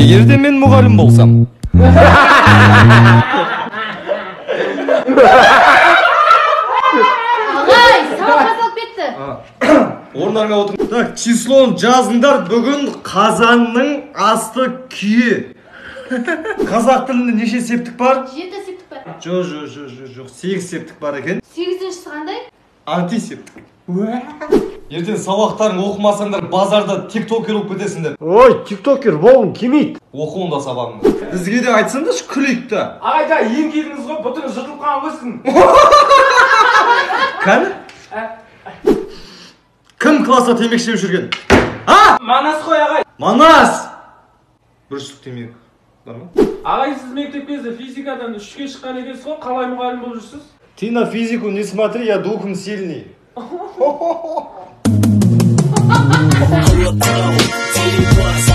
Эгерде мен мұғалім болсам. Ағай, сабақ басталып кетті. Орындарыңа отырыңыз. Так, числоны жазыңдар. Бүгін қазанның асты күйі. Қазақ тілінде неше септік бар? 7 септік бар. Жоқ, 8 септік бар екен. 8-шісі қандай? Антисептік. Ертең сабақтарың оқымасаңдар базарда тиктокер болып кетесіңдер. Ой, тиктокер болғың келмейді. Оқы онда сабағыңды. Бізге де айтсаңдаршы күлейік та. Ағайда ең келдіңіз ғой, бұтыңыз жыртылып қалған ғой сіздің. Кәні? Кім класста темекі шегіп жүрген? Манас қой ағай. Манас! Бір штук темекі бар ма? Ағай, сіз мектеп кезде физикадан 3-ке шыққан екенсіз ғой, қалай мұғалім болып жүрсіз? Ты на физику не смотри, я духом сильный. Телекласс.